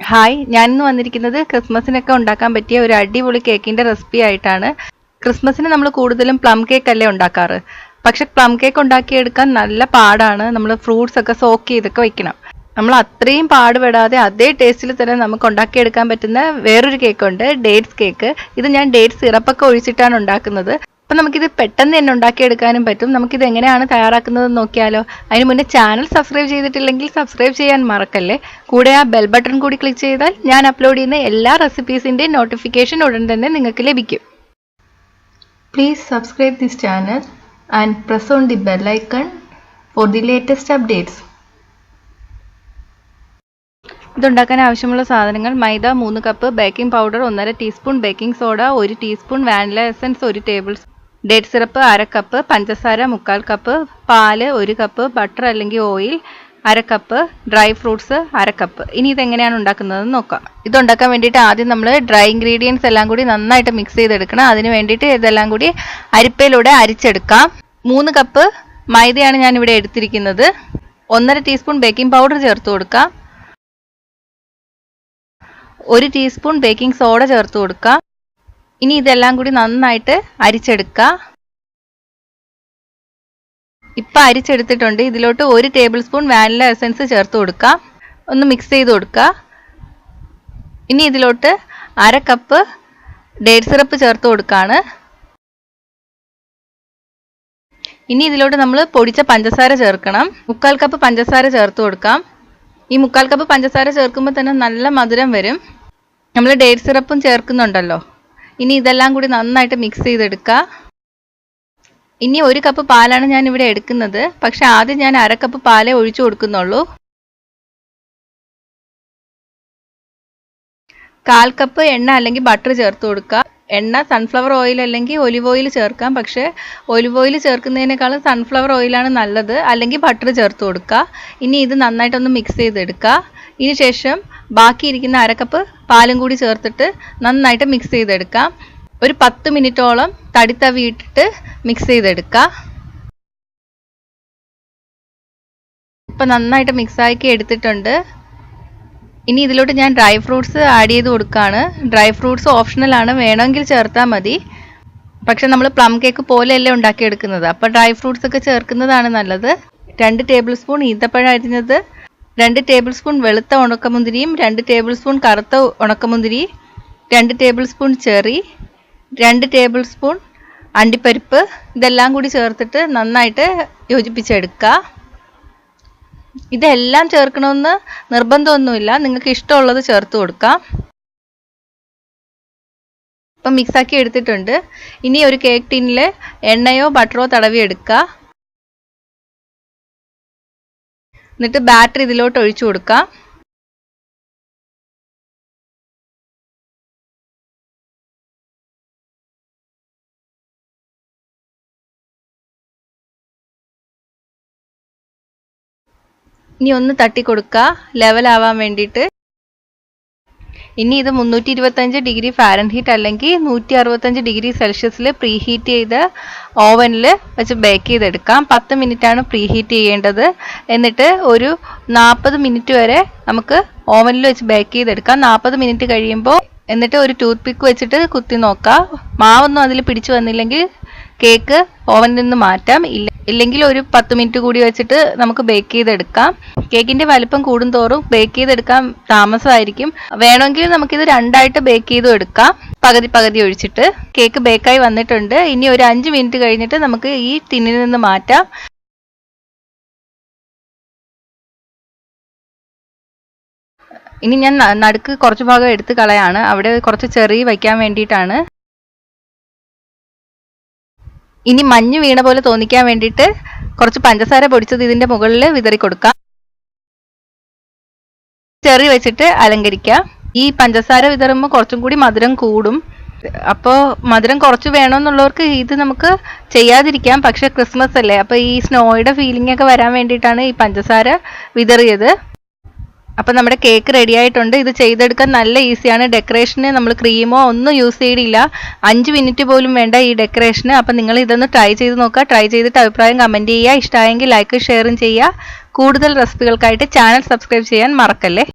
Hi, ഞാനിന്ന് വന്നിരിക്കുന്നത് ക്രിസ്മസിനൊക്കെ ഉണ്ടാക്കാൻ പറ്റിയ ഒരു അടിപൊളി കേക്കിന്റെ റെസിപ്പി ആയിട്ടാണ്. ക്രിസ്മസിന് നമ്മൾ കൂടുതലും പ്ലം കേക്ക് അല്ലേ ഉണ്ടാക്കാറ്. പക്ഷെ പ്ലം കേക്ക് ഉണ്ടാക്കിയെടുക്കാൻ നല്ല പാടാണ്. നമ്മൾ ഫ്രൂട്ട്സ് ഒക്കെ സോക്ക് ചെയ്തൊക്കെ വെക്കണം. നമ്മൾ അത്രയും പാടുപെടാതെ അതേ ടേസ്റ്റിൽ തന്നെ നമുക്ക് ഉണ്ടാക്കിയെടുക്കാൻ പറ്റുന്ന വേറൊരു കേക്ക് ഉണ്ട്, ഡേറ്റ്സ് കേക്ക്. ഇത് ഞാൻ ഡേറ്റ്സ് സിറപ്പൊക്കെ ഒഴിച്ചിട്ടാണ് ഉണ്ടാക്കുന്നത്. അപ്പം നമുക്കിത് പെട്ടെന്ന് തന്നെ ഉണ്ടാക്കിയെടുക്കാനും പറ്റും. നമുക്കിത് എങ്ങനെയാണ് തയ്യാറാക്കുന്നത് നോക്കിയാലോ. അതിന് മുന്നേ ചാനൽ സബ്സ്ക്രൈബ് ചെയ്തിട്ടില്ലെങ്കിൽ സബ്സ്ക്രൈബ് ചെയ്യാൻ മറക്കല്ലേ. കൂടെ ആ ബെൽ ബട്ടൺ കൂടി ക്ലിക്ക് ചെയ്താൽ ഞാൻ അപ്ലോഡ് ചെയ്യുന്ന എല്ലാ റെസിപ്പീസിൻ്റെയും നോട്ടിഫിക്കേഷൻ ഉടൻ തന്നെ നിങ്ങൾക്ക് ലഭിക്കും. Please subscribe this channel and press on the bell icon for the latest updates. ഇതുണ്ടാക്കാൻ ആവശ്യമുള്ള സാധനങ്ങൾ: maida 3 cup, baking powder 1.5 teaspoon, baking soda 1 teaspoon, vanilla essence 1 table spoon, date syrup 1/2 cup, പഞ്ചസാര 3/4 കപ്പ്, പാല് 1 കപ്പ്, ബട്ടർ അല്ലെങ്കിൽ oil 1/2 cup, dry fruits 1/2 cup. ഇനി ഇതെങ്ങനെയാണ് ഉണ്ടാക്കുന്നതെന്ന് നോക്കാം. ഇതുണ്ടാക്കാൻ വേണ്ടിയിട്ട് ആദ്യം നമ്മൾ ഡ്രൈ ഇൻഗ്രീഡിയൻസ് എല്ലാം കൂടി നന്നായിട്ട് മിക്സ് ചെയ്തെടുക്കണം. അതിന് വേണ്ടിയിട്ട് ഇതെല്ലാം കൂടി അരിപ്പയിലൂടെ അരിച്ചെടുക്കാം. 3 കപ്പ് മൈദയാണ് ഞാൻ ഇവിടെ എടുത്തിരിക്കുന്നത്. 1.5 ടീസ്പൂൺ ബേക്കിംഗ് പൗഡർ ചേർത്ത് കൊടുക്കാം. 1 ടീസ്പൂൺ ബേക്കിംഗ് സോഡ ചേർത്ത് കൊടുക്കാം. ഇനി ഇതെല്ലാം കൂടി നന്നായിട്ട് അരിച്ചെടുക്കുക. ഇപ്പം അരിച്ചെടുത്തിട്ടുണ്ട്. ഇതിലോട്ട് 1 ടേബിൾ സ്പൂൺ വാനില എസൻസ് ചേർത്ത് കൊടുക്കാം. ഒന്ന് മിക്സ് ചെയ്ത് കൊടുക്കുക. ഇനി ഇതിലോട്ട് 1/2 കപ്പ് ഡേറ്റ് സിറപ്പ് ചേർത്ത് കൊടുക്കുകയാണ്. ഇനി ഇതിലോട്ട് നമ്മൾ പൊടിച്ച പഞ്ചസാര ചേർക്കണം. 3/4 കപ്പ് പഞ്ചസാര ചേർത്ത് കൊടുക്കാം. ഈ 3/4 കപ്പ് പഞ്ചസാര ചേർക്കുമ്പോൾ തന്നെ നല്ല മധുരം വരും. നമ്മൾ ഡേറ്റ് സിറപ്പും ചേർക്കുന്നുണ്ടല്ലോ. ഇനി ഇതെല്ലാം കൂടി നന്നായിട്ട് മിക്സ് ചെയ്തെടുക്കുക. ഇനി 1 കപ്പ് പാലാണ് ഞാൻ ഇവിടെ എടുക്കുന്നത്. പക്ഷെ ആദ്യം ഞാൻ 1/2 കപ്പ് പാലേ ഒഴിച്ചു കൊടുക്കുന്നുള്ളൂ. 1/4 കപ്പ് എണ്ണ അല്ലെങ്കിൽ ബട്ടർ ചേർത്ത് കൊടുക്കുക. എണ്ണ സൺഫ്ലവർ ഓയിൽ അല്ലെങ്കിൽ ഒലിവ് ഓയിൽ ചേർക്കാം. പക്ഷേ ഒലിവ് ഓയിൽ ചേർക്കുന്നതിനേക്കാളും സൺഫ്ലവർ ഓയിലാണ് നല്ലത്. അല്ലെങ്കിൽ ബട്ടർ ചേർത്ത് കൊടുക്കുക. ഇനി ഇത് നന്നായിട്ടൊന്ന് മിക്സ് ചെയ്തെടുക്കുക. ഇതിന് ശേഷം ബാക്കിയിരിക്കുന്ന 1/2 കപ്പ് പാലും കൂടി ചേർത്തിട്ട് നന്നായിട്ട് മിക്സ് ചെയ്തെടുക്കാം. ഒരു 10 മിനിറ്റോളം തടിത്തവി ഇട്ടിട്ട് മിക്സ് ചെയ്തെടുക്കുക. ഇപ്പം നന്നായിട്ട് മിക്സാക്കി എടുത്തിട്ടുണ്ട്. ഇനി ഇതിലോട്ട് ഞാൻ ഡ്രൈ ഫ്രൂട്ട്സ് ആഡ് ചെയ്ത് കൊടുക്കുകയാണ്. ഡ്രൈ ഫ്രൂട്ട്സ് ഓപ്ഷണലാണ്, വേണമെങ്കിൽ ചേർത്താൽ മതി. പക്ഷെ നമ്മൾ പ്ലം കേക്ക് പോലെയല്ലേ ഉണ്ടാക്കിയെടുക്കുന്നത്. അപ്പോൾ ഡ്രൈ ഫ്രൂട്ട്സ് ഒക്കെ ചേർക്കുന്നതാണ് നല്ലത്. 2 ടേബിൾ സ്പൂൺ ഈന്തപ്പഴം അരിഞ്ഞത്, 2 ടേബിൾ സ്പൂൺ വെളുത്ത ഉണക്കമുന്തിരിയും, 2 ടേബിൾ സ്പൂൺ കറുത്ത ഉണക്കമുന്തിരി, 2 table spoon cherry, 2 table spoon അണ്ടിപ്പരിപ്പ്. ഇതെല്ലാം കൂടി ചേർത്തിട്ട് നന്നായിട്ട് യോജിപ്പിച്ചെടുക്കുക. ഇതെല്ലാം ചേർക്കണമെന്ന് നിർബന്ധമൊന്നുമില്ല, നിങ്ങൾക്ക് ഇഷ്ടമുള്ളത് ചേർത്ത് കൊടുക്കാം. ഇപ്പം മിക്സാക്കി എടുത്തിട്ടുണ്ട്. ഇനി ഒരു കേക്ക് ടിന്നിൽ എണ്ണയോ ബട്ടറോ തടവി എടുക്കുക. എന്നിട്ട് ബാറ്റർ ഇതിലോട്ട് ഒഴിച്ചു കൊടുക്കാം. ഇനി ഒന്ന് തട്ടി കൊടുക്കുക, ലെവലാവാൻ വേണ്ടിയിട്ട്. ഇനി ഇത് 325 ഡിഗ്രി ഫാരൻഹീറ്റ് അല്ലെങ്കിൽ 165 ഡിഗ്രി സെൽഷ്യസിൽ പ്രീഹീറ്റ് ചെയ്ത് ഓവനിൽ വെച്ച് ബേക്ക് ചെയ്തെടുക്കാം. 10 മിനിറ്റാണ് പ്രീഹീറ്റ് ചെയ്യേണ്ടത്. എന്നിട്ട് ഒരു 40 മിനിറ്റ് വരെ നമുക്ക് ഓവനിൽ വെച്ച് ബേക്ക് ചെയ്തെടുക്കാം. 40 മിനിറ്റ് കഴിയുമ്പോൾ എന്നിട്ട് ഒരു ടൂത്ത് പിക്ക് വെച്ചിട്ട് കുത്തി നോക്കാം. മാവൊന്നും അതിൽ പിടിച്ചു വന്നില്ലെങ്കിൽ കേക്ക് ഓവനിൽ നിന്ന് മാറ്റാം. ഇല്ലെങ്കിൽ ഒരു 10 മിനിറ്റ് കൂടി വെച്ചിട്ട് നമുക്ക് ബേക്ക് ചെയ്തെടുക്കാം. കേക്കിന്റെ വലിപ്പം കൂടുന്തോറും ബേക്ക് ചെയ്തെടുക്കാൻ താമസമായിരിക്കും. വേണമെങ്കിൽ നമുക്കിത് 2ആയിട്ട് ബേക്ക് ചെയ്തും എടുക്കാം, പകുതി ഒഴിച്ചിട്ട്. കേക്ക് ബേക്കായി വന്നിട്ടുണ്ട്. ഇനി ഒരു 5 മിനിറ്റ് കഴിഞ്ഞിട്ട് നമുക്ക് ഈ ടിന്നിൽ നിന്ന് മാറ്റാം. ഇനി ഞാൻ നടുക്ക് കുറച്ച് ഭാഗം എടുത്ത് കളയാണ്. അവിടെ കുറച്ച് ചെറി വയ്ക്കാൻ വേണ്ടിയിട്ടാണ്. ഇനി മഞ്ഞ് വീണ പോലെ തോന്നിക്കാൻ വേണ്ടിയിട്ട് കുറച്ച് പഞ്ചസാര പൊടിച്ചത് ഇതിന്റെ മുകളിൽ വിതറി കൊടുക്കാം. ചെറി വെച്ചിട്ട് അലങ്കരിക്കാം. ഈ പഞ്ചസാര വിതറുമ്പോൾ കുറച്ചും കൂടി മധുരം കൂടും. അപ്പോൾ മധുരം കുറച്ച് വേണമെന്നുള്ളവർക്ക് ഇത് നമുക്ക് ചെയ്യാതിരിക്കാം. പക്ഷെ ക്രിസ്മസ് അല്ലേ, അപ്പോൾ ഈ സ്നോയുടെ ഫീലിംഗ് ഒക്കെ വരാൻ വേണ്ടിയിട്ടാണ് ഈ പഞ്ചസാര വിതറിയത്. അപ്പം നമ്മുടെ കേക്ക് റെഡി ആയിട്ടുണ്ട്. ഇത് ചെയ്തെടുക്കാൻ നല്ല ഈസിയാണ്. ഡെക്കറേഷന് നമ്മൾ ക്രീമോ ഒന്നും യൂസ് ചെയ്തില്ല. 5 മിനിറ്റ് പോലും വേണ്ട ഈ ഡെക്കറേഷന്. അപ്പം നിങ്ങൾ ഇതൊന്ന് ട്രൈ ചെയ്ത് നോക്കുക. ട്രൈ ചെയ്തിട്ട് അഭിപ്രായം കമൻറ്റ് ചെയ്യുക. ഇഷ്ടമായെങ്കിൽ ലൈക്ക് ഷെയറും ചെയ്യുക. കൂടുതൽ റെസിപ്പികൾക്കായിട്ട് ചാനൽ സബ്സ്ക്രൈബ് ചെയ്യാൻ മറക്കല്ലേ.